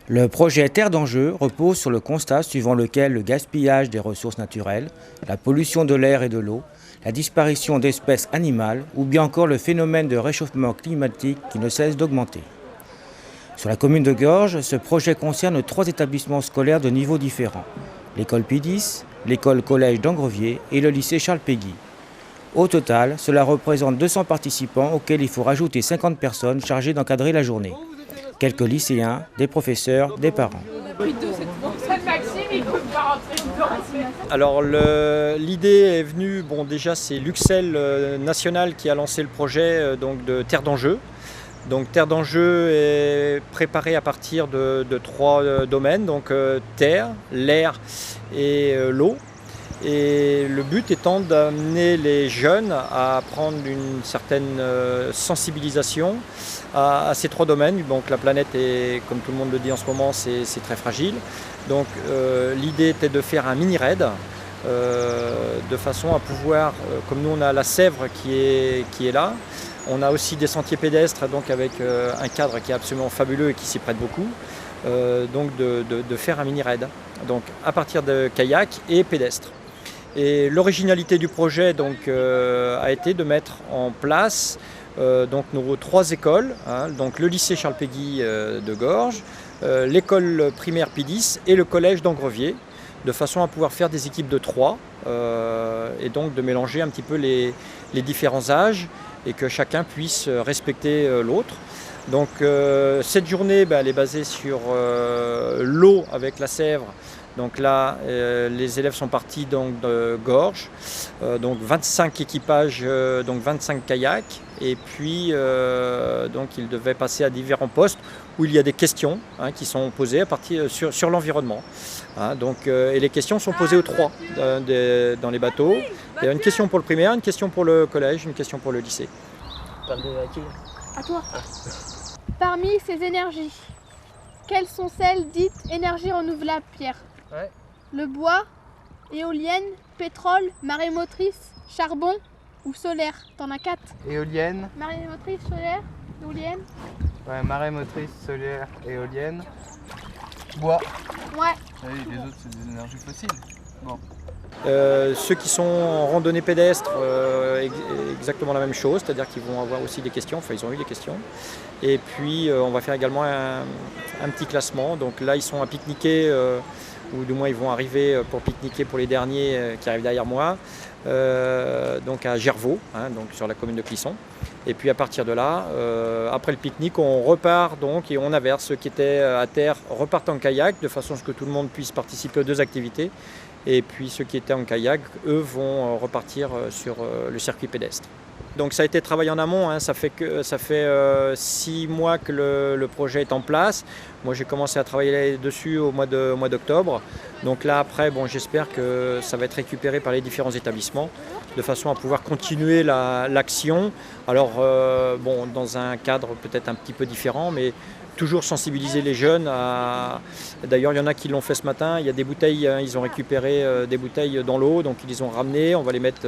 Le projet Terre d'enjeu repose sur le constat suivant lequel le gaspillage des ressources naturelles, la pollution de l'air et de l'eau, la disparition d'espèces animales ou bien encore le phénomène de réchauffement climatique qui ne cesse d'augmenter. Sur la commune de Gorges, ce projet concerne 3 établissements scolaires de niveaux différents. L'école P10, l'école collège d'Angrevier et le lycée Charles Péguy. Au total, cela représente 200 participants auxquels il faut rajouter 50 personnes chargées d'encadrer la journée. Quelques lycéens, des professeurs, des parents. Alors l'idée est venue, déjà c'est l'Uxel national qui a lancé le projet donc de Terre d'enjeu. Donc Terre d'enjeu est préparée à partir de 3 domaines, donc terre, l'air et l'eau. Et le but étant d'amener les jeunes à prendre une certaine sensibilisation à ces 3 domaines. Donc la planète est, comme tout le monde le dit en ce moment, c'est très fragile. Donc l'idée était de faire un mini-raid de façon à pouvoir, comme nous on a la Sèvre qui est là, on a aussi des sentiers pédestres donc avec un cadre qui est absolument fabuleux et qui s'y prête beaucoup. Donc de faire un mini-raid, donc à partir de kayak et pédestres. Et l'originalité du projet donc, a été de mettre en place donc nos 3 écoles, donc le lycée Charles Péguy de Gorges, l'école primaire P10 et le collège d'Angrevier, de façon à pouvoir faire des équipes de 3 et donc de mélanger un petit peu les différents âges et que chacun puisse respecter l'autre. Donc cette journée elle est basée sur l'eau avec la Sèvre. Donc là, les élèves sont partis donc, de Gorges, donc 25 équipages, donc 25 kayaks, et puis donc ils devaient passer à différents postes où il y a des questions qui sont posées à partir, sur l'environnement. Et les questions sont posées aux 3 dans les bateaux. Il y a une question pour le primaire, une question pour le collège, une question pour le lycée. Parle de qui ? À toi. Parmi ces énergies, quelles sont celles dites énergies renouvelables, Pierre ? Ouais. Le bois, éolienne, pétrole, marée motrice, charbon ou solaire ? T'en as 4. Éolienne, Marée motrice, solaire, éolienne. ouais, marée motrice, solaire, éolienne, bois. Ouais. Ah oui, les autres c'est des énergies fossiles. Bon. Ceux qui sont en randonnée pédestre, exactement la même chose, c'est-à-dire qu'ils vont avoir aussi des questions, enfin ils ont eu des questions. Et puis on va faire également un petit classement. Donc là ils sont à pique-niquer, ou du moins ils vont arriver pour pique-niquer pour les derniers qui arrivent derrière moi, donc à Gervaux, donc sur la commune de Clisson. Et puis à partir de là, après le pique-nique, on repart donc et on inverse. Ceux qui étaient à terre repartent en kayak de façon à ce que tout le monde puisse participer aux 2 activités. Et puis ceux qui étaient en kayak, eux, vont repartir sur le circuit pédestre. Donc ça a été travaillé en amont, ça fait 6 mois que le projet est en place. Moi j'ai commencé à travailler dessus au mois d'octobre. Donc là après, j'espère que ça va être récupéré par les différents établissements de façon à pouvoir continuer l'action. Alors dans un cadre peut-être un petit peu différent, mais toujours sensibiliser les jeunes à... D'ailleurs, il y en a qui l'ont fait ce matin. Il y a des bouteilles, ils ont récupéré des bouteilles dans l'eau, donc ils les ont ramenées. On va les mettre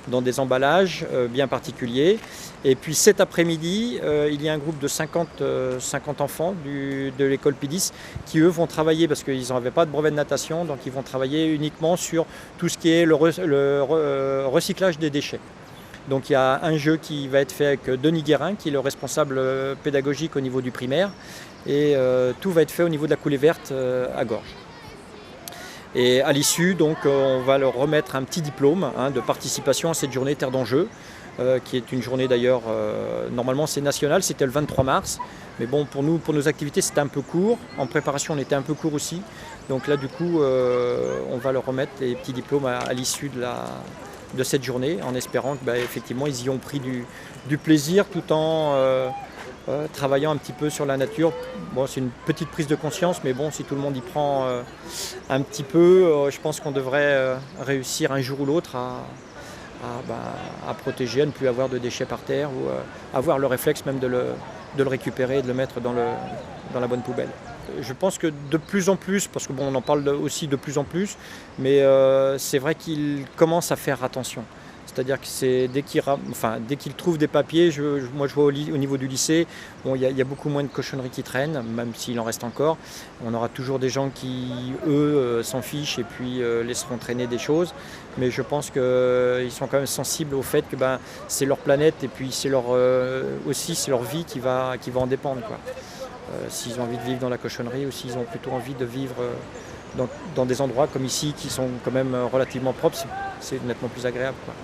dans des emballages bien particuliers. Et puis cet après-midi, il y a un groupe de 50 enfants de l'école P10 qui, eux, vont travailler, parce qu'ils n'avaient pas de brevet de natation, donc ils vont travailler uniquement sur tout ce qui est le recyclage des déchets. Donc il y a un jeu qui va être fait avec Denis Guérin, qui est le responsable pédagogique au niveau du primaire. Et tout va être fait au niveau de la coulée verte à Gorges. Et à l'issue, donc, on va leur remettre un petit diplôme de participation à cette journée Terre d'enjeu, qui est une journée d'ailleurs, normalement c'est national, c'était le 23 mars. Mais bon, pour nous, pour nos activités, c'était un peu court. En préparation, on était un peu court aussi. Donc là, du coup, on va leur remettre les petits diplômes à l'issue de cette journée, en espérant que effectivement ils y ont pris du plaisir tout en travaillant un petit peu sur la nature. Bon, c'est une petite prise de conscience, mais bon, si tout le monde y prend un petit peu, je pense qu'on devrait réussir un jour ou l'autre à protéger, à ne plus avoir de déchets par terre ou avoir le réflexe même de le récupérer et de le mettre dans la bonne poubelle. Je pense que de plus en plus, parce que on en parle aussi de plus en plus, mais c'est vrai qu'il commence à faire attention. C'est-à-dire que c'est dès qu'ils trouvent des papiers, moi je vois au niveau du lycée, bon, il y a beaucoup moins de cochonneries qui traînent, même s'il en reste encore. On aura toujours des gens qui, eux, s'en fichent et puis laisseront traîner des choses. Mais je pense qu'ils sont quand même sensibles au fait que c'est leur planète et puis c'est aussi c'est leur vie qui va en dépendre, quoi. S'ils ont envie de vivre dans la cochonnerie ou s'ils ont plutôt envie de vivre dans des endroits comme ici qui sont quand même relativement propres, c'est nettement plus agréable, quoi.